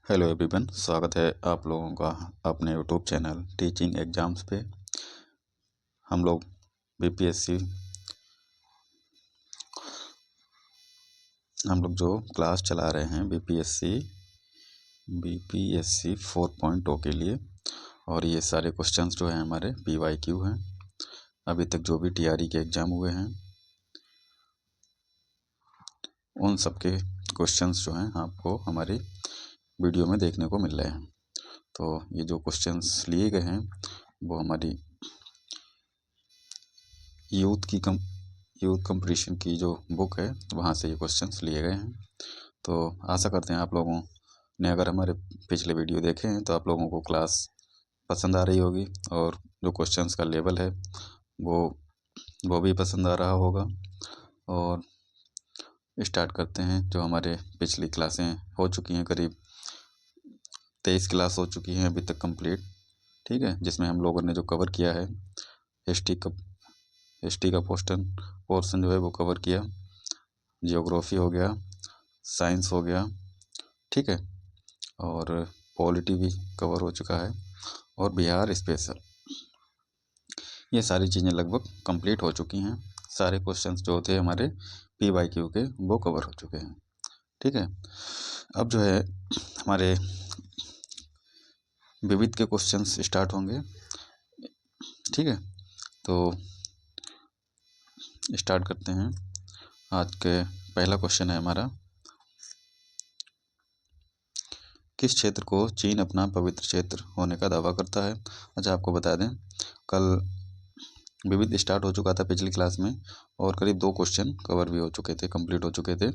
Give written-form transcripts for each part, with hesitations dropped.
Hello everyone, स्वागत है आप लोगों का अपने यूट्यूब चैनल टीचिंग एग्जाम्स पे। हम लोग बीपीएससी जो क्लास चला रहे हैं बीपीएससी 4.0 के लिए। और ये सारे क्वेश्चंस जो हैं हमारे पीवाईक्यू हैं। अभी तक जो भी टीआरई के एग्ज़ाम हुए हैं उन सब के क्वेश्चंस जो हैं आपको हमारी वीडियो में देखने को मिल रहे हैं। तो ये जो क्वेश्चंस लिए गए हैं वो हमारी यूथ कंपटीशन की जो बुक है वहाँ से ये क्वेश्चंस लिए गए हैं। तो आशा करते हैं आप लोगों ने अगर हमारे पिछले वीडियो देखे हैं तो आप लोगों को क्लास पसंद आ रही होगी और जो क्वेश्चंस का लेवल है वो भी पसंद आ रहा होगा। और स्टार्ट करते हैं। जो हमारे पिछली क्लासें हो चुकी हैं, करीब 23 क्लास हो चुकी हैं अभी तक कंप्लीट, ठीक है, जिसमें हम लोगों ने जो कवर किया है हिस्ट्री का पोर्शन जो है वो कवर किया, जियोग्राफी हो गया, साइंस हो गया, ठीक है, और पॉलिटी भी कवर हो चुका है, और बिहार स्पेशल, ये सारी चीज़ें लगभग कंप्लीट हो चुकी हैं। सारे क्वेश्चंस जो थे हमारे पीवाईक्यू के वो कवर हो चुके हैं, ठीक है। अब जो है हमारे विविध के क्वेश्चंस स्टार्ट होंगे, ठीक है। तो स्टार्ट करते हैं। आज के पहला क्वेश्चन है हमारा, किस क्षेत्र को चीन अपना पवित्र क्षेत्र होने का दावा करता है। अच्छा, आपको बता दें कल विविध स्टार्ट हो चुका था पिछली क्लास में, और करीब 2 क्वेश्चन कवर भी हो चुके थे, कंप्लीट हो चुके थे।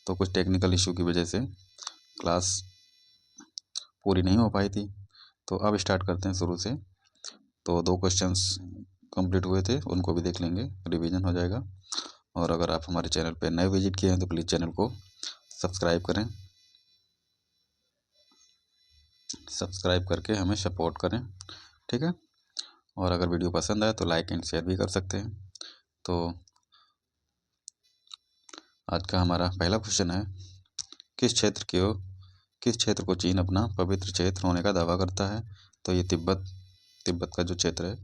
तो कुछ टेक्निकल इशू की वजह से क्लास पूरी नहीं हो पाई थी। तो अब स्टार्ट करते हैं शुरू से। तो 2 क्वेश्चंस कंप्लीट हुए थे, उनको भी देख लेंगे, रिवीजन हो जाएगा। और अगर आप हमारे चैनल पर नए विजिट किए हैं तो प्लीज़ चैनल को सब्सक्राइब करें, सब्सक्राइब करके हमें सपोर्ट करें, ठीक है। और अगर वीडियो पसंद आए तो लाइक एंड शेयर भी कर सकते हैं। तो आज का हमारा पहला क्वेश्चन है, किस क्षेत्र को चीन अपना पवित्र क्षेत्र होने का दावा करता है। तो ये तिब्बत का जो क्षेत्र है,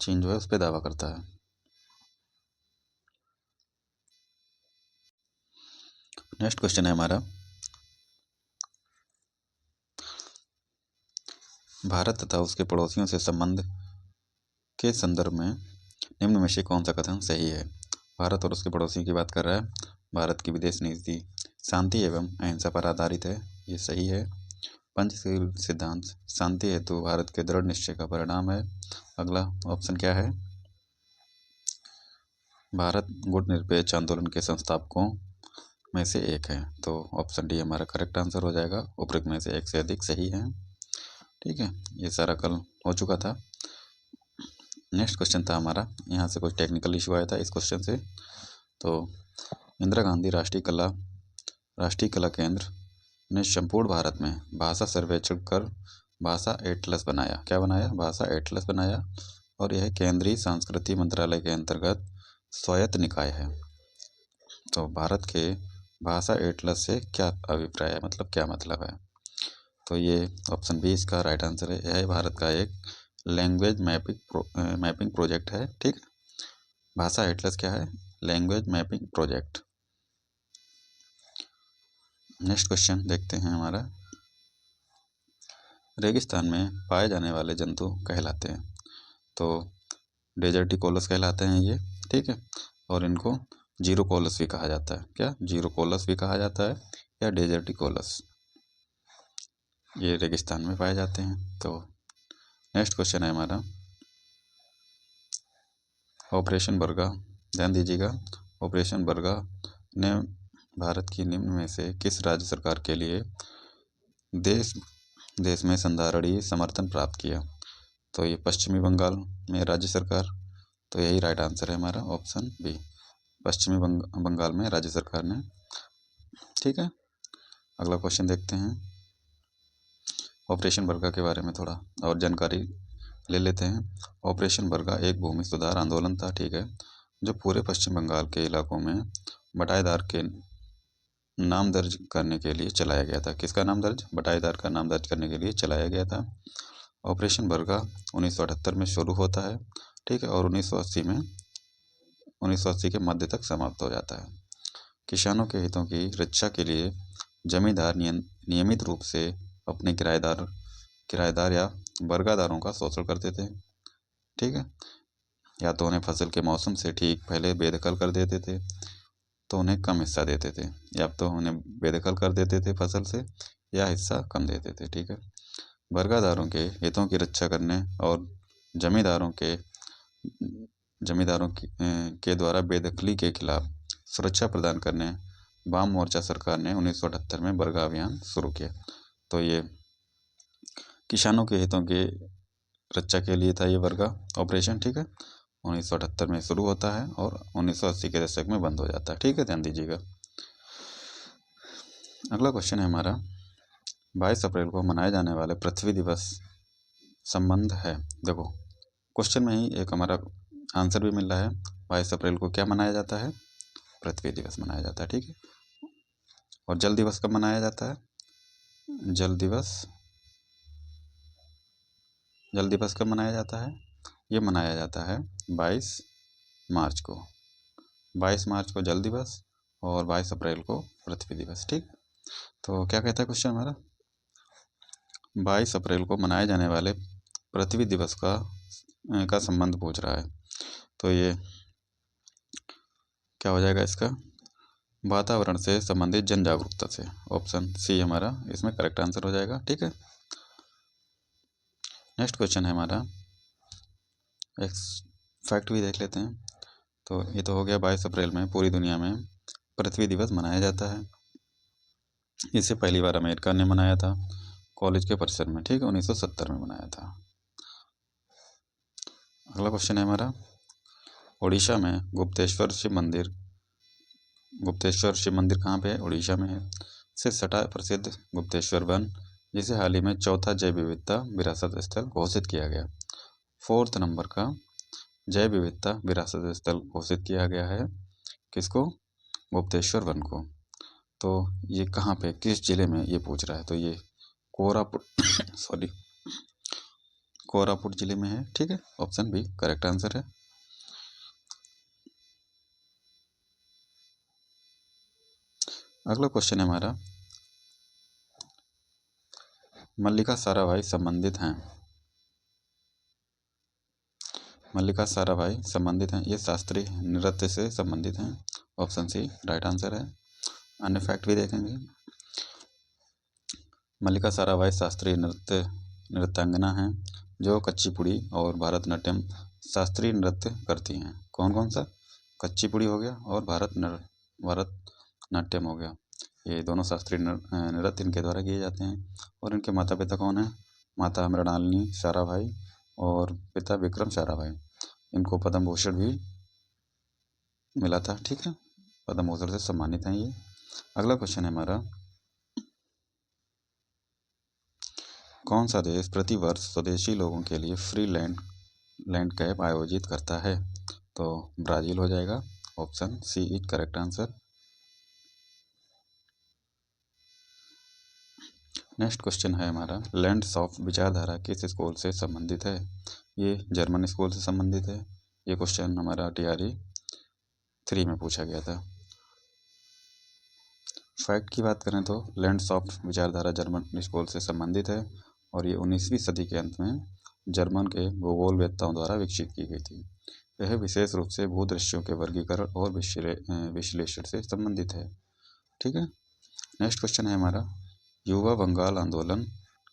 चीन जो है उस पर दावा करता है। नेक्स्ट क्वेश्चन है हमारा, भारत तथा उसके पड़ोसियों से संबंध के संदर्भ में निम्न में से कौन सा कथन सही है। भारत और उसके पड़ोसियों की बात कर रहा है। भारत की विदेश नीति शांति एवं अहिंसा पर आधारित है, ये सही है। पंचशील सिद्धांत शांति हेतु भारत के दृढ़ निश्चय का परिणाम है। अगला ऑप्शन क्या है, भारत गुटनिरपेक्ष आंदोलन के संस्थापकों में से एक है। तो ऑप्शन डी हमारा करेक्ट आंसर हो जाएगा। उपरोक्त में से एक से अधिक सही है, ठीक है। ये सारा कल हो चुका था। नेक्स्ट क्वेश्चन था हमारा, यहाँ से कुछ टेक्निकल इशू आया था इस क्वेश्चन से। तो इंदिरा गांधी राष्ट्रीय कला केंद्र ने संपूर्ण भारत में भाषा सर्वेक्षण कर भाषा एटलस बनाया। क्या बनाया? भाषा एटलस बनाया। और यह केंद्रीय संस्कृति मंत्रालय के अंतर्गत स्वायत्त निकाय है। तो भारत के भाषा एटलस से क्या अभिप्राय है, मतलब क्या मतलब है। तो ये ऑप्शन बी इसका राइट आंसर है। यह भारत का एक लैंग्वेज मैपिंग प्रोजेक्ट है, ठीक। भाषा एटलस क्या है? Language mapping project. Next question देखते हैं हमारा, रेगिस्तान में पाए जाने वाले जंतु कहलाते हैं। तो डेजर्टिकोलस कहलाते हैं ये, ठीक है। और इनको जीरोकोलस भी कहा जाता है। क्या? जीरोकोलस भी कहा जाता है या डेजर्टिकोलस, ये रेगिस्तान में पाए जाते हैं। तो नेक्स्ट क्वेश्चन है हमारा, ऑपरेशन बर्गा, ध्यान दीजिएगा, ऑपरेशन बर्गा ने भारत की निम्न में से किस राज्य सरकार के लिए देश में संधारणीय समर्थन प्राप्त किया। तो ये पश्चिमी बंगाल में राज्य सरकार, तो यही राइट आंसर है हमारा, ऑप्शन बी, पश्चिमी बंगाल में राज्य सरकार ने, ठीक है। अगला क्वेश्चन देखते हैं, ऑपरेशन बर्गा के बारे में थोड़ा और जानकारी ले लेते हैं। ऑपरेशन बर्गा एक भूमि सुधार आंदोलन था, ठीक है, जो पूरे पश्चिम बंगाल के इलाकों में बटाईदार के नाम दर्ज करने के लिए चलाया गया था। किसका नाम दर्ज? बटाईदार का नाम दर्ज करने के लिए चलाया गया था। ऑपरेशन बरगा 1978 में शुरू होता है, ठीक है, और 1980 के मध्य तक समाप्त हो जाता है। किसानों के हितों की रक्षा के लिए जमींदार नियमित रूप से अपने किराएदार या बर्गादारों का शोषण करते थे, ठीक है। या तो उन्हें फसल के मौसम से ठीक पहले बेदखल कर देते थे, तो उन्हें कम हिस्सा देते थे, या तो उन्हें बेदखल कर देते थे फसल से, या हिस्सा कम देते थे, ठीक है। बर्गादारों के हितों की रक्षा करने और जमींदारों के के द्वारा बेदखली के खिलाफ सुरक्षा प्रदान करने वाम मोर्चा सरकार ने 1978 में बरगा अभियान शुरू किया। तो ये किसानों के हितों के रक्षा के लिए था ये बरगा ऑपरेशन, ठीक है। 1978 में शुरू होता है और 1980 के दशक में बंद हो जाता है, ठीक है, ध्यान दीजिएगा। अगला क्वेश्चन है हमारा, 22 अप्रैल को मनाए जाने वाले पृथ्वी दिवस संबंध है। देखो क्वेश्चन में ही एक हमारा आंसर भी मिल रहा है। 22 अप्रैल को क्या मनाया जाता है? पृथ्वी दिवस मनाया जाता है, ठीक है। और जल दिवस कब मनाया जाता है? जल दिवस कब मनाया जाता है? ये मनाया जाता है 22 मार्च को। 22 मार्च को जल दिवस और 22 अप्रैल को पृथ्वी दिवस, ठीक। तो क्या कहता है क्वेश्चन हमारा, 22 अप्रैल को मनाए जाने वाले पृथ्वी दिवस का संबंध पूछ रहा है। तो ये क्या हो जाएगा इसका? वातावरण से संबंधित जन जागरूकता से। ऑप्शन सी हमारा इसमें करेक्ट आंसर हो जाएगा, ठीक है। नेक्स्ट क्वेश्चन है हमारा, एक फैक्ट भी देख लेते हैं। तो ये तो हो गया 22 अप्रैल में पूरी दुनिया में पृथ्वी दिवस मनाया जाता है। इसे पहली बार अमेरिका ने मनाया था कॉलेज के परिसर में, ठीक है, 1970 में मनाया था। अगला क्वेश्चन है हमारा, उड़ीसा में गुप्तेश्वर शिव मंदिर कहाँ पे है? उड़ीसा में है। से सटा प्रसिद्ध गुप्तेश्वर वन, जिसे हाल ही में चौथा जैव विविधता विरासत स्थल घोषित किया गया। 4th नंबर का जैव विविधता विरासत स्थल घोषित किया गया है। किसको? गुप्तेश्वर वन को। तो ये कहाँ पे, किस जिले में, ये पूछ रहा है। तो ये कोरापुट जिले में है, ठीक है। ऑप्शन बी करेक्ट आंसर है। अगला क्वेश्चन है हमारा, मल्लिका साराभाई संबंधित हैं। ये शास्त्रीय नृत्य से संबंधित हैं। ऑप्शन सी राइट आंसर है। अन्य फैक्ट भी देखेंगे। मल्लिका साराभाई शास्त्रीय नृत्यांगना हैं जो कुचिपुड़ी और भरतनाट्यम शास्त्रीय नृत्य करती हैं। कौन कौन सा? कुचिपुड़ी हो गया और भरतनाट्यम हो गया। ये दोनों शास्त्रीय नृत्य इनके द्वारा किए जाते हैं। और इनके माता पिता कौन है? माता मृणालिनी साराभाई और पिता विक्रम साराभाई। इनको पद्म भूषण भी मिला था, ठीक है, पद्म भूषण से सम्मानित हैं ये। अगला क्वेश्चन है हमारा, कौन सा देश प्रतिवर्ष स्वदेशी लोगों के लिए फ्री लैंड कैंप आयोजित करता है? तो ब्राज़ील हो जाएगा। Option C is correct answer. Next question है हमारा, लैंड्स ऑफ विचारधारा किस स्कूल से संबंधित है? ये जर्मन स्कूल से संबंधित है। ये क्वेश्चन हमारा TRE 3 में पूछा गया था। फैक्ट की बात करें तो लैंड्स ऑफ विचारधारा जर्मन स्कूल से संबंधित है और ये 19वीं सदी के अंत में जर्मन के भूगोलवेत्ताओं द्वारा विकसित की गई थी। यह विशेष रूप से भूदृश्यों के वर्गीकरण और विश्लेषण से संबंधित है, ठीक है। नेक्स्ट क्वेश्चन है हमारा, युवा बंगाल आंदोलन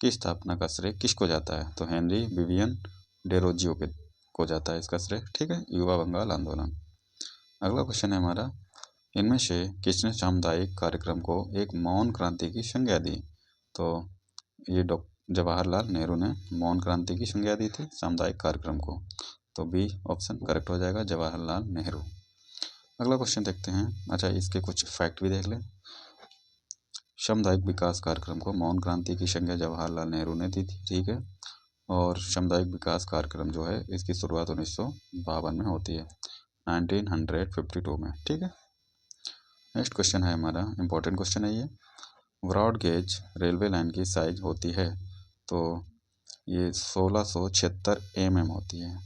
की स्थापना का श्रेय किसको जाता है? तो हेनरी विवियन डेरोजियो को जाता है इसका श्रेय, ठीक है, युवा बंगाल आंदोलन। अगला क्वेश्चन है हमारा, इनमें से किसने सामुदायिक कार्यक्रम को एक मौन क्रांति की संज्ञा दी? तो ये जवाहरलाल नेहरू ने मौन क्रांति की संज्ञा दी थी सामुदायिक कार्यक्रम को। तो बी ऑप्शन करेक्ट हो जाएगा, जवाहरलाल नेहरू। अगला क्वेश्चन देखते हैं। अच्छा, इसके कुछ फैक्ट भी देख लें। सामुदायिक विकास कार्यक्रम को मौन क्रांति की संज्ञा जवाहरलाल नेहरू ने दी थी, ठीक है। और सामुदायिक विकास कार्यक्रम जो है इसकी शुरुआत 1952 में होती है, 1952 में, ठीक है। नेक्स्ट क्वेश्चन है हमारा, इंपॉर्टेंट क्वेश्चन है ये। ब्रॉड गेज रेलवे लाइन की साइज होती है, तो ये 1676 होती है।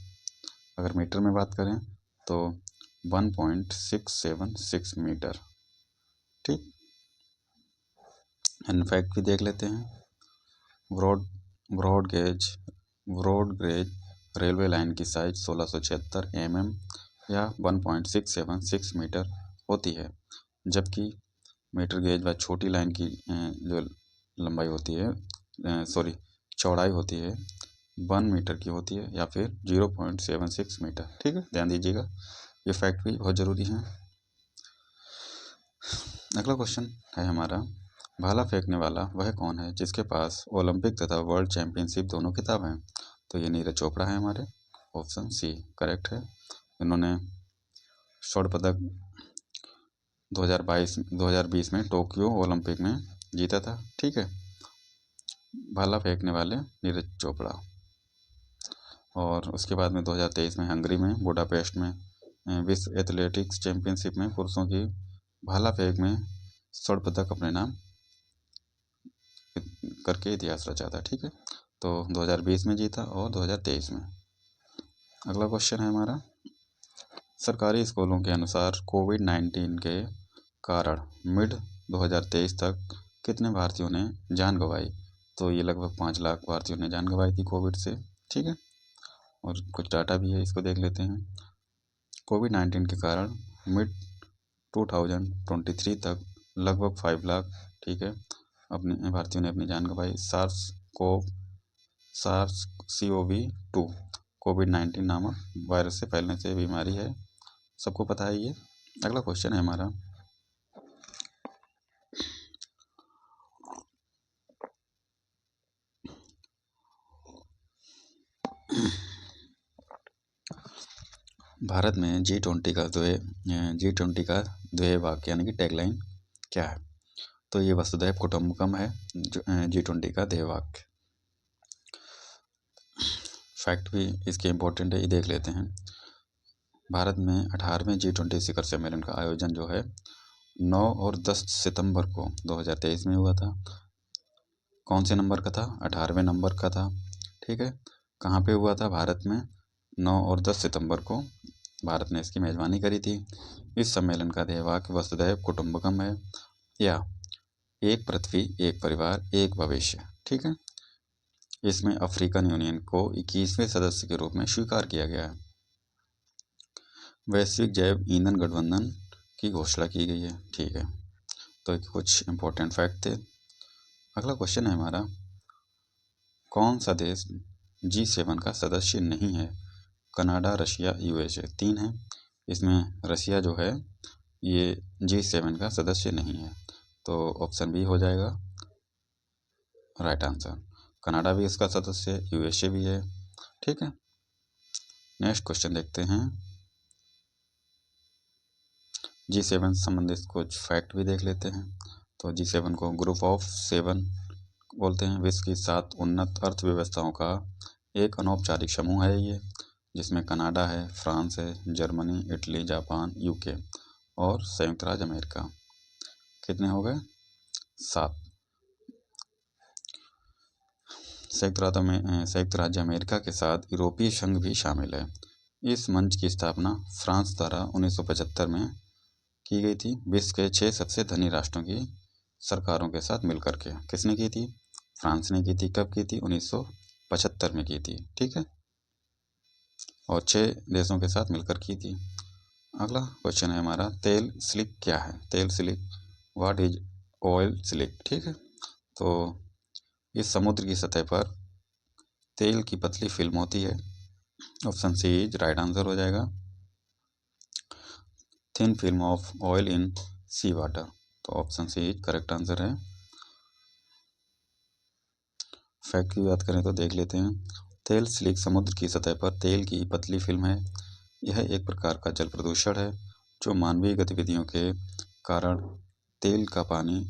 अगर मीटर में बात करें तो 1.676 मीटर। ठीक, इनफैक्ट भी देख लेते हैं। Broad broad gauge broad gauge railway line की साइज 1676 या 1.676 मीटर होती है, जबकि मीटर गेज व छोटी लाइन की जो लंबाई होती है, सॉरी चौड़ाई होती है 1 मीटर की होती है या फिर 0.76 मीटर। ठीक है, ध्यान दीजिएगा, ये फैक्ट भी बहुत ज़रूरी है। अगला क्वेश्चन है हमारा, भाला फेंकने वाला वह कौन है जिसके पास ओलंपिक तथा वर्ल्ड चैंपियनशिप दोनों खिताब हैं? तो ये नीरज चोपड़ा है हमारे, ऑप्शन सी करेक्ट है। इन्होंने स्वर्ण पदक 2020 में टोक्यो ओलंपिक में जीता था। ठीक है, भाला फेंकने वाले नीरज चोपड़ा। और उसके बाद में 2023 में हंगरी में बुडापेस्ट में विश्व एथलेटिक्स चैंपियनशिप में पुरुषों की भाला फेंक में स्वर्ण पदक अपने नाम करके इतिहास रचा था। ठीक है, तो 2020 में जीता और 2023 में। अगला क्वेश्चन है हमारा, सरकारी स्कूलों के अनुसार कोविड-19 के कारण मिड 2023 तक कितने भारतीयों ने जान गंवाई? तो ये लगभग 5 लाख भारतीयों ने जान गंवाई थी कोविड से। ठीक है, और कुछ डाटा भी है, इसको देख लेते हैं। कोविड-19 के कारण मिड 2023 तक लगभग 5 लाख, ठीक है, अपने भारतीयों ने अपनी जान गंवाई सार्स CoV-2 कोविड-19 नामक वायरस से फैलने से बीमारी है, सबको पता है ये। अगला क्वेश्चन है हमारा, भारत में G20 का ध्येय वाक्य यानी कि टैगलाइन क्या है? तो ये वसुधैव कुटुंबकम है G20 का ध्येय वाक्य। फैक्ट भी इसके इम्पोर्टेंट है, ये देख लेते हैं। भारत में 18वें G20 शिखर सम्मेलन का आयोजन जो है 9 और 10 सितंबर को 2023 में हुआ था। कौन से नंबर का था? 18वें नंबर का था। ठीक है, कहाँ पे हुआ था? भारत में 9 और 10 सितंबर को भारत ने इसकी मेज़बानी करी थी। इस सम्मेलन का ध्येय वाक्य वसुधैव कुटुंबकम है या एक पृथ्वी एक परिवार एक भविष्य। ठीक है, इसमें अफ्रीकन यूनियन को 21वें सदस्य के रूप में स्वीकार किया गया है। वैश्विक जैव ईंधन गठबंधन की घोषणा की गई है। ठीक है, तो कुछ इंपॉर्टेंट फैक्ट थे। अगला क्वेश्चन है हमारा, कौन सा देश G7 का सदस्य नहीं है? कनाडा, रशिया, USA 3 है। इसमें रशिया जो है ये G7 का सदस्य नहीं है, तो ऑप्शन बी हो जाएगा राइट आंसर। कनाडा भी इसका सदस्य है, USA भी है। ठीक है, नेक्स्ट क्वेश्चन देखते हैं। G7 संबंधित कुछ फैक्ट भी देख लेते हैं। तो G7 को ग्रुप ऑफ 7 बोलते हैं। विश्व की 7 उन्नत अर्थव्यवस्थाओं का एक अनौपचारिक समूह है ये, जिसमें कनाडा है, फ्रांस है, जर्मनी, इटली, जापान, UK और संयुक्त राज्य अमेरिका। कितने हो गए? 7। संयुक्त राज्य अमेरिका के साथ यूरोपीय संघ भी शामिल है। इस मंच की स्थापना फ्रांस द्वारा 1975 में की गई थी। विश्व के 6 सबसे धनी राष्ट्रों की सरकारों के साथ मिलकर के। किसने की थी? फ्रांस ने की थी। कब की थी? 1975 में की थी। ठीक है, और 6 देशों के साथ मिलकर की थी। अगला क्वेश्चन है हमारा, तेल स्लिक क्या है? तेल slick, what is oil slick? ठीक है, तो इस समुद्र की सतह पर तेल की पतली फिल्म होती है। Option C is right answer हो जाएगा। Thin film of oil in sea water, तो option C is correct answer है। फैक्ट की बात करें तो देख लेते हैं। तेल स्लिक समुद्र की सतह पर तेल की पतली फिल्म है। यह एक प्रकार का जल प्रदूषण है जो मानवीय गतिविधियों के कारण तेल का पानी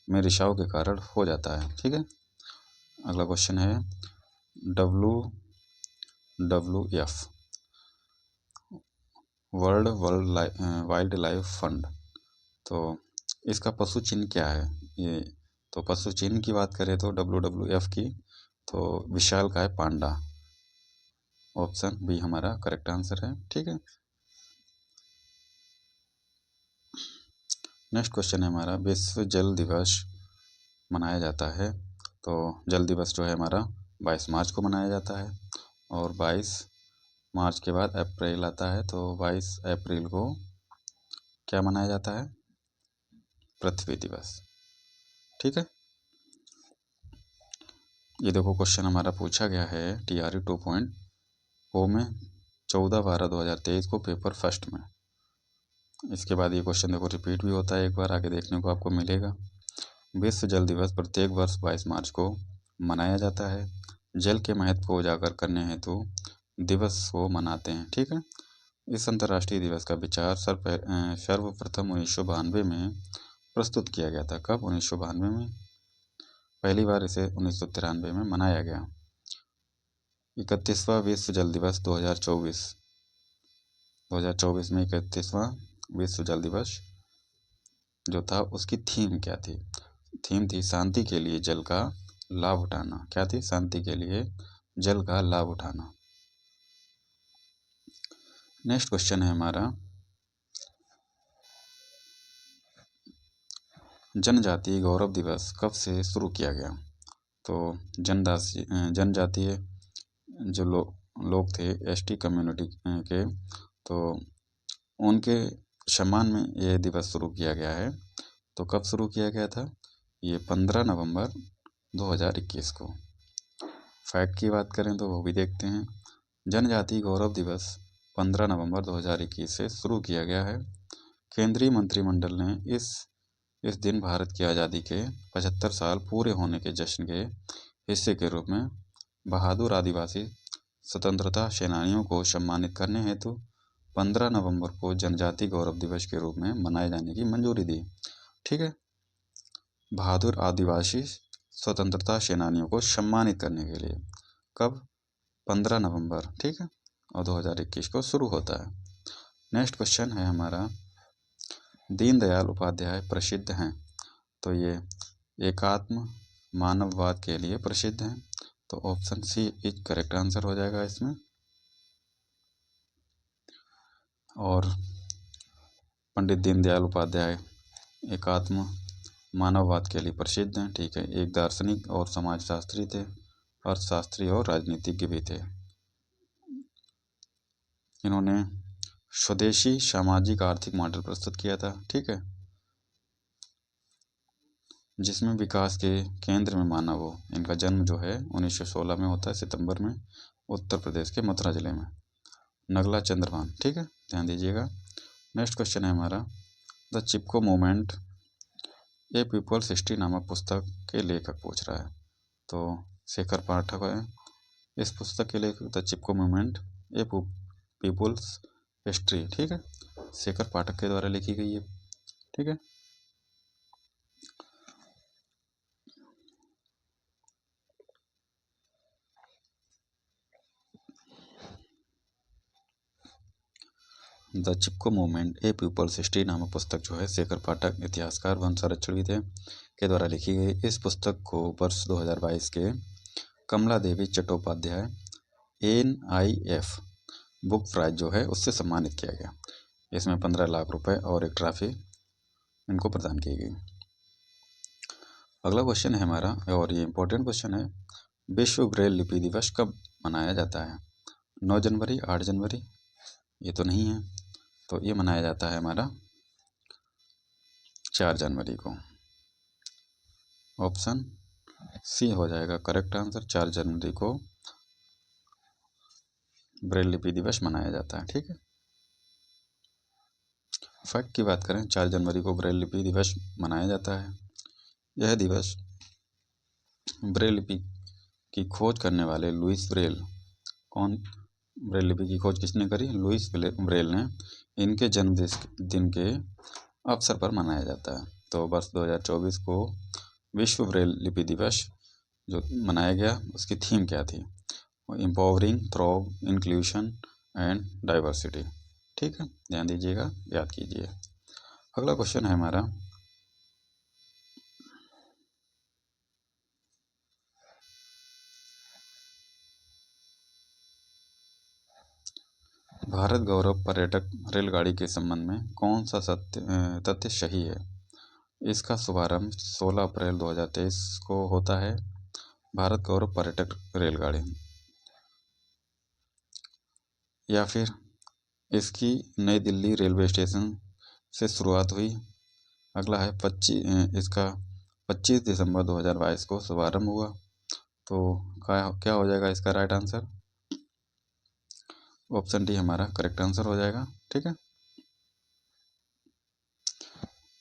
में रिसाव के कारण हो जाता है। ठीक है, अगला क्वेश्चन है, WWF world wild life fund, तो इसका पशु चिन्ह क्या है? ये तो पशु चिन्ह की बात करें तो WWF की, तो विशालकाय पांडा, ऑप्शन बी हमारा करेक्ट आंसर है। ठीक है, नेक्स्ट क्वेश्चन है हमारा, विश्व जल दिवस मनाया जाता है, तो जल दिवस जो है हमारा 22 मार्च को मनाया जाता है, और 22 मार्च के बाद अप्रैल आता है, तो 22 अप्रैल को क्या मनाया जाता है? पृथ्वी दिवस। ठीक है, ये देखो क्वेश्चन हमारा पूछा गया है TRE 2.0 में 14/12/2023 को पेपर फर्स्ट में। इसके बाद ये क्वेश्चन देखो रिपीट भी होता है, एक बार आगे देखने को आपको मिलेगा। विश्व जल दिवस प्रत्येक वर्ष 22 मार्च को मनाया जाता है। जल के महत्व को उजागर करने हेतु दिवस को मनाते हैं। ठीक है, इस अंतर्राष्ट्रीय दिवस का विचार सर्वप्रथम 1992 में प्रस्तुत किया गया था। कब? 1992 में। पहली बार इसे 1993 में मनाया गया। 31वां विश्व जल दिवस 2024 में 31वां विश्व जल दिवस जो था, उसकी थीम क्या थी? थीम थी शांति के लिए जल का लाभ उठाना। क्या थी? शांति के लिए जल का लाभ उठाना। नेक्स्ट क्वेश्चन है हमारा, जनजातीय गौरव दिवस कब से शुरू किया गया? तो जनजातीय जो लोग थे ST कम्युनिटी के, तो उनके सम्मान में ये दिवस शुरू किया गया है। तो कब शुरू किया गया था? ये 15 नवंबर 2021 को। फैक्ट की बात करें तो वो भी देखते हैं। जनजातीय गौरव दिवस 15 नवंबर 2021 से शुरू किया गया है। केंद्रीय मंत्रिमंडल ने इस दिन भारत की आज़ादी के 75 साल पूरे होने के जश्न के हिस्से के रूप में बहादुर आदिवासी स्वतंत्रता सेनानियों को सम्मानित करने हेतु 15 नवंबर को जनजातीय गौरव दिवस के रूप में मनाए जाने की मंजूरी दी। ठीक है, बहादुर आदिवासी स्वतंत्रता सेनानियों को सम्मानित करने के लिए। कब? 15 नवंबर। ठीक है, और 2021 को शुरू होता है। नेक्स्ट क्वेश्चन है हमारा, दीनदयाल उपाध्याय प्रसिद्ध हैं, तो ये एकात्म मानववाद के लिए प्रसिद्ध हैं, तो option C is correct answer हो जाएगा इसमें। और पंडित दीनदयाल उपाध्याय एकात्म मानववाद के लिए प्रसिद्ध हैं। ठीक है, एक दार्शनिक और समाजशास्त्री थे, अर्थशास्त्री और राजनीतिज्ञ भी थे। इन्होंने स्वदेशी सामाजिक आर्थिक मॉडल प्रस्तुत किया था। ठीक है, जिसमें विकास के केंद्र में मानव हो। इनका जन्म जो है 1916 में होता है, सितंबर में, उत्तर प्रदेश के मथुरा जिले में, नगला चंद्रभान। ठीक है, ध्यान दीजिएगा। नेक्स्ट क्वेश्चन है हमारा, the Chipko movement a people's history नामक पुस्तक के लेखक पूछ रहा है, तो शेखर पाठक है इस पुस्तक के लेखक। The Chipko movement a people's history, ठीक है, शेखर पाठक के द्वारा लिखी गई है। ठीक है, the Chipko movement a people's history नामक पुस्तक जो है शेखर पाठक, इतिहासकार व संरक्षणविद के द्वारा लिखी गई। इस पुस्तक को वर्ष 2022 के कमला देवी चट्टोपाध्याय NIF बुक प्राइज जो है उससे सम्मानित किया गया। इसमें 15 लाख रुपए और एक ट्रॉफी इनको प्रदान की गई। अगला क्वेश्चन है हमारा, और ये इंपॉर्टेंट क्वेश्चन है, विश्व ब्रेल लिपि दिवस कब मनाया जाता है? 9 जनवरी, 8 जनवरी? ये तो नहीं है, तो ये मनाया जाता है हमारा 4 जनवरी को। ऑप्शन सी हो जाएगा करेक्ट आंसर। 4 जनवरी को ब्रेल लिपि दिवस मनाया जाता है। ठीक है, फैक्ट की बात करें, 4 जनवरी को ब्रेल लिपि दिवस मनाया जाता है। यह दिवस ब्रेल लिपि की खोज करने वाले लुईस ब्रेल, कौन? ब्रेल लिपि की खोज किसने करी? लुईस ब्रेल ने। इनके जन्मदिन के अवसर पर मनाया जाता है। तो वर्ष 2024 को विश्व ब्रेल लिपि दिवस जो मनाया गया, उसकी थीम क्या थी? Empowering through inclusion and diversity. ठीक है, ध्यान दीजिएगा, याद कीजिए। अगला क्वेश्चन है हमारा, भारत गौरव पर्यटक रेलगाड़ी के संबंध में कौन सा तथ्य सही है? इसका शुभारंभ 16 अप्रैल 2023 को होता है। भारत गौरव पर्यटक रेलगाड़ी, या फिर इसकी नई दिल्ली रेलवे स्टेशन से शुरुआत हुई। अगला है इसका 25 दिसंबर 2022 को शुभारंभ हुआ। तो क्या हो जाएगा इसका राइट आंसर? ऑप्शन डी हमारा करेक्ट आंसर हो जाएगा। ठीक है,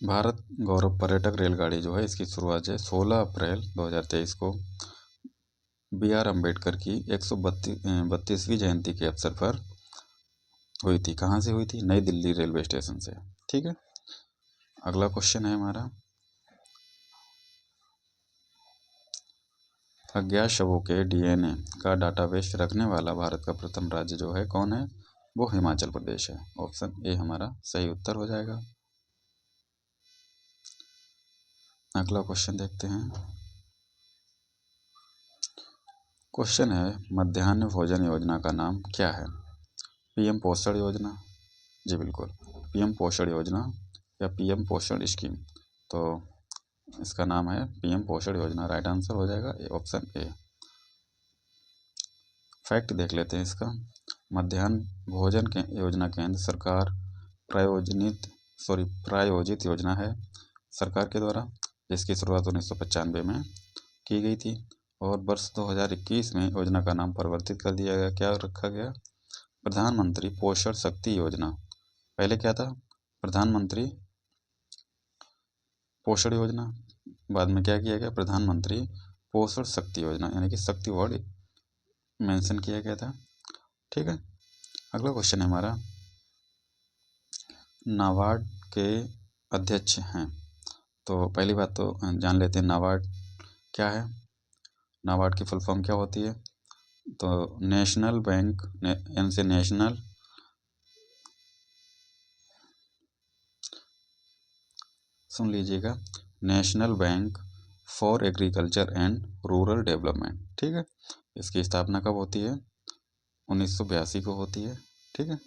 भारत गौरव पर्यटक रेलगाड़ी जो है इसकी शुरुआत है 16 अप्रैल 2023 को B.R. अम्बेडकर की 132वीं जयंती के अवसर पर हुई थी। कहाँ से हुई थी? नई दिल्ली रेलवे स्टेशन से। ठीक है, अगला क्वेश्चन है हमारा, अज्ञात शवों के DNA का डाटाबेस रखने वाला भारत का प्रथम राज्य जो है कौन है? वो हिमाचल प्रदेश है। ऑप्शन ए हमारा सही उत्तर हो जाएगा। अगला क्वेश्चन देखते हैं। क्वेश्चन है, मध्याह्न भोजन योजना का नाम क्या है? PM पोषण योजना, जी बिल्कुल, PM पोषण योजना या PM पोषण स्कीम। तो इसका नाम है PM पोषण योजना, राइट आंसर हो जाएगा ऑप्शन ए। फैक्ट देख लेते हैं इसका। मध्याह्न भोजन के योजना केंद्र सरकार प्रायोजित योजना है सरकार के द्वारा, जिसकी शुरुआत 1995 में की गई थी और वर्ष 2021 में योजना का नाम परिवर्तित कर दिया गया। क्या रखा गया? प्रधानमंत्री पोषण शक्ति योजना। पहले क्या था? प्रधानमंत्री पोषण योजना, बाद में क्या किया गया? प्रधानमंत्री पोषण शक्ति योजना, यानी कि शक्ति वर्ड मेंशन किया गया था। ठीक है, अगला क्वेश्चन है हमारा, नाबार्ड के अध्यक्ष हैं। तो पहली बात तो जान लेते हैं नाबार्ड क्या है। नाबार्ड की फुल फॉर्म क्या होती है? तो नेशनल बैंक, यानी से नेशनल सुन लीजिएगा, national bank for agriculture and rural development. ठीक है, इसकी स्थापना कब होती है? 1982 को होती है। ठीक है,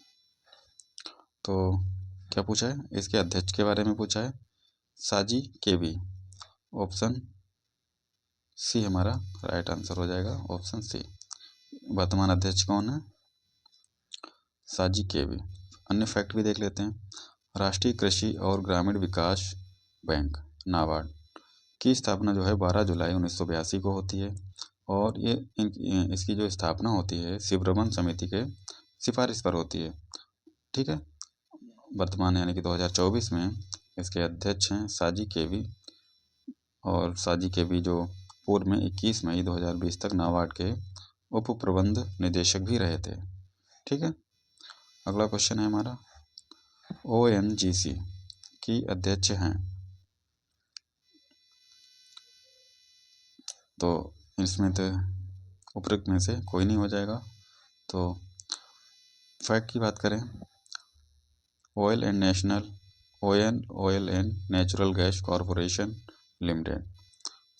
तो क्या पूछा है? इसके अध्यक्ष के बारे में पूछा है, साजी केवी। ऑप्शन सी हमारा राइट आंसर हो जाएगा, ऑप्शन सी। वर्तमान अध्यक्ष कौन है? साजी केवी। अन्य फैक्ट भी देख लेते हैं। राष्ट्रीय कृषि और ग्रामीण विकास बैंक नाबार्ड की स्थापना जो है 12 जुलाई 1982 को होती है और इसकी जो स्थापना होती है शिवरमन समिति के सिफारिश पर होती है। ठीक है, वर्तमान यानी कि 2024 में इसके अध्यक्ष हैं साजी केवी, और साजी केवी जो पूर्व में 21 मई 2020 तक नाबार्ड के उप प्रबंध निदेशक भी रहे थे। ठीक है, अगला क्वेश्चन है हमारा, ONGC की अध्यक्ष हैं। तो इसमें तो उपरोक्त में से कोई नहीं हो जाएगा। तो फैक्ट की बात करें, oil and natural gas corporation limited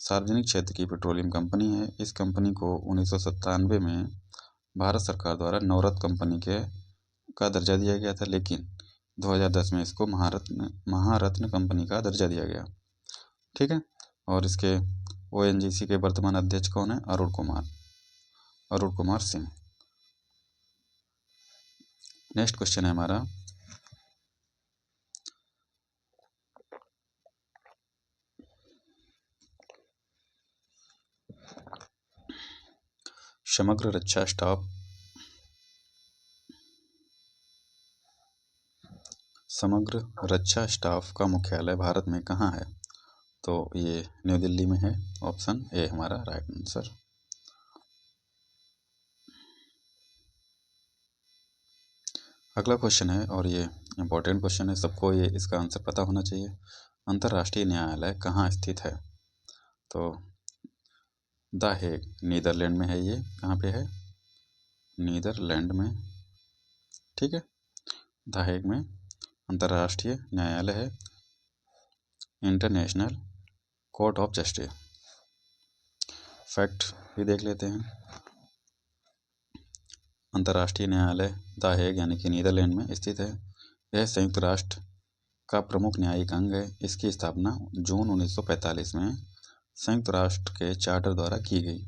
सार्वजनिक क्षेत्र की पेट्रोलियम कंपनी है। इस कंपनी को 1997 में भारत सरकार द्वारा नवरत्न कंपनी का दर्जा दिया गया था, लेकिन 2010 में इसको महारत्न कंपनी का दर्जा दिया गया। ठीक है, और इसके ONGC के वर्तमान अध्यक्ष कौन है? अरुण कुमार सिंह। नेक्स्ट क्वेश्चन है हमारा, समग्र रक्षा स्टाफ का मुख्यालय भारत में कहाँ है? तो ये न्यू दिल्ली में है। ऑप्शन ए हमारा राइट आंसर। अगला क्वेश्चन है और ये इम्पोर्टेंट क्वेश्चन है, सबको ये इसका आंसर पता होना चाहिए। अंतर्राष्ट्रीय न्यायालय कहाँ स्थित है? तो द हेग नीदरलैंड में है। ये कहाँ पे है? नीदरलैंड में। ठीक है, द हेग में अंतर्राष्ट्रीय न्यायालय है, international court of justice. Fact भी देख लेते हैं। अंतर्राष्ट्रीय न्यायालय द हेग यानी कि नीदरलैंड में स्थित है। यह संयुक्त राष्ट्र का प्रमुख न्यायिक अंग है। इसकी स्थापना जून 1945 में संयुक्त राष्ट्र के चार्टर द्वारा की गई।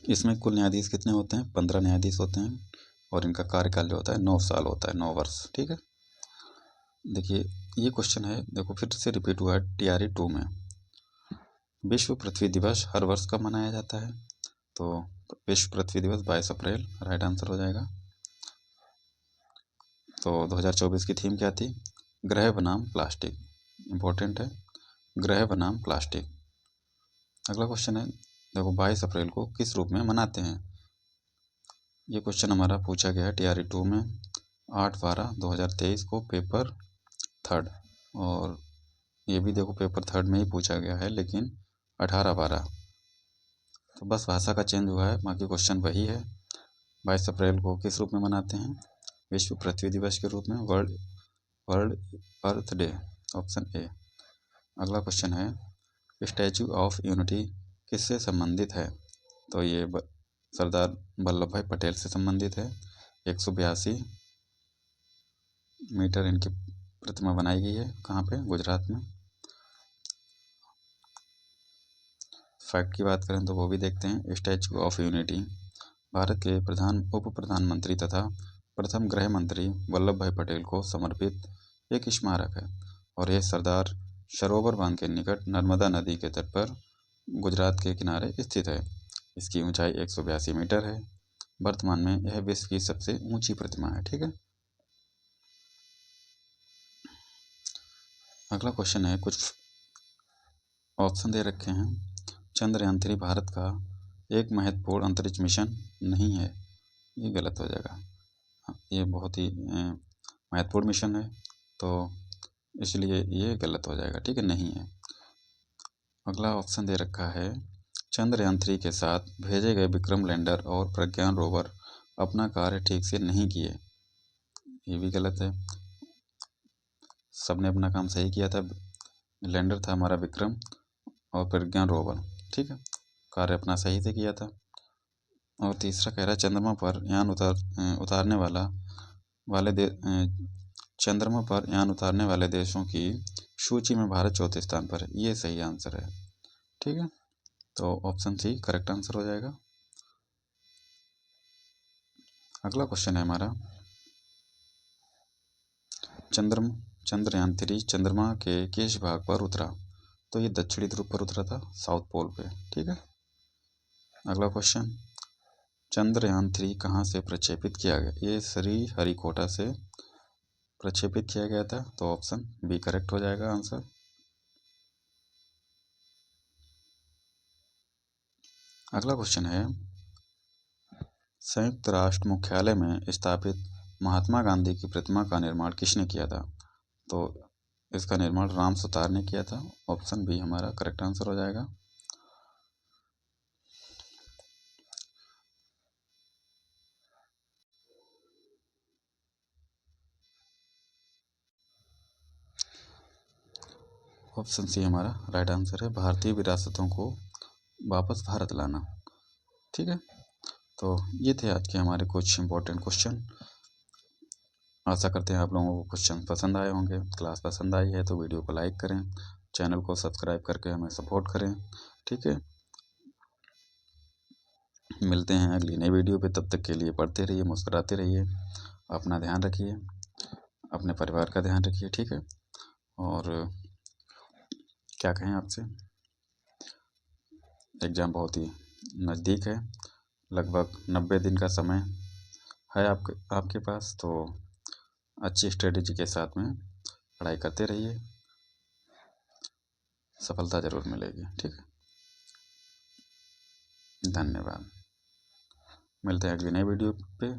इसमें कुल न्यायाधीश कितने होते हैं? 15 न्यायाधीश होते हैं और इनका कार्यकाल जो होता है 9 साल होता है, 9 वर्ष। ठीक है, देखिए ये क्वेश्चन है, देखो फिर से रिपीट हुआ है TRE 2 में। विश्व पृथ्वी दिवस हर वर्ष कब मनाया जाता है? तो विश्व पृथ्वी दिवस 22 अप्रैल राइट आंसर हो जाएगा। तो 2024 की थीम क्या थी? ग्रह बनाम प्लास्टिक। इम्पोर्टेंट है, ग्रह बनाम प्लास्टिक। अगला क्वेश्चन है, देखो 22 अप्रैल को किस रूप में मनाते हैं? ये क्वेश्चन हमारा पूछा गया है TRE 2 में 8/12/2023 को पेपर 3rd, और ये भी देखो पेपर 3rd में ही पूछा गया है, लेकिन 18/12। तो बस भाषा का चेंज हुआ है, बाकी क्वेश्चन वही है। 22 अप्रैल को किस रूप में मनाते हैं? विश्व पृथ्वी दिवस के रूप में, world world earth day, option A. अगला क्वेश्चन है, स्टैचू ऑफ यूनिटी किससे संबंधित है? तो ये सरदार वल्लभ भाई पटेल से संबंधित है। 182 मीटर इनकी प्रतिमा बनाई गई है। कहाँ पे? गुजरात में। फैक्ट की बात करें तो वो भी देखते हैं। स्टैचू ऑफ यूनिटी भारत के उप प्रधानमंत्री तथा प्रथम गृह मंत्री वल्लभ भाई पटेल को समर्पित एक स्मारक है और यह सरदार सरोवर बांध के निकट नर्मदा नदी के तट पर गुजरात के किनारे स्थित है। इसकी ऊंचाई 182 मीटर है। वर्तमान में यह विश्व की सबसे ऊंची प्रतिमा है। ठीक है, अगला क्वेश्चन है, कुछ ऑप्शन दे रखे हैं। चंद्रयान-3 भारत का एक महत्वपूर्ण अंतरिक्ष मिशन नहीं है, ये गलत हो जाएगा। ये बहुत ही महत्वपूर्ण मिशन है, तो इसलिए ये गलत हो जाएगा। ठीक है, नहीं है। अगला ऑप्शन दे रखा है, चंद्रयान-3 के साथ भेजे गए विक्रम लैंडर और प्रज्ञान रोवर अपना कार्य ठीक से नहीं किए, ये भी गलत है। सबने अपना काम सही किया था। लैंडर था हमारा विक्रम और प्रज्ञान रोवर, ठीक है, कार्य अपना सही से किया था। और तीसरा कह रहा है, चंद्रमा पर यान उतारने वाले देशों की सूची में भारत चौथे स्थान पर है, ये सही आंसर है। ठीक है, तो ऑप्शन सी करेक्ट आंसर हो जाएगा। अगला क्वेश्चन है हमारा, चंद्रयान-3 चंद्रमा के किस भाग पर उतरा? तो ये दक्षिणी ध्रुव पर उतरा था, साउथ पोल पे। ठीक है, अगला क्वेश्चन, चंद्रयान-3 कहाँ से प्रक्षेपित किया गया? ये श्रीहरिकोटा से प्रक्षेपित किया गया था, तो ऑप्शन बी करेक्ट हो जाएगा आंसर। अगला क्वेश्चन है, संयुक्त राष्ट्र मुख्यालय में स्थापित महात्मा गांधी की प्रतिमा का निर्माण किसने किया था? तो इसका निर्माण राम सुतार ने किया था, ऑप्शन बी हमारा करेक्ट आंसर हो जाएगा। ऑप्शन सी हमारा राइट आंसर है, भारतीय विरासतों को वापस भारत लाना। ठीक है, तो ये थे आज के हमारे कुछ इंपॉर्टेंट क्वेश्चन। आशा करते हैं आप लोगों को क्वेश्चन पसंद आए होंगे। क्लास पसंद आई है तो वीडियो को लाइक करें, चैनल को सब्सक्राइब करके हमें सपोर्ट करें। ठीक है, मिलते हैं अगली नई वीडियो पे, तब तक के लिए पढ़ते रहिए, मुस्कुराते रहिए, अपना ध्यान रखिए, अपने परिवार का ध्यान रखिए। ठीक है, और क्या कहें आपसे, एग्ज़ाम बहुत ही नज़दीक है, लगभग 90 दिन का समय है आपके पास, तो अच्छी स्ट्रेटेजी के साथ में पढ़ाई करते रहिए, सफलता ज़रूर मिलेगी। ठीक है, धन्यवाद। मिलते हैं अगली नई वीडियो पे।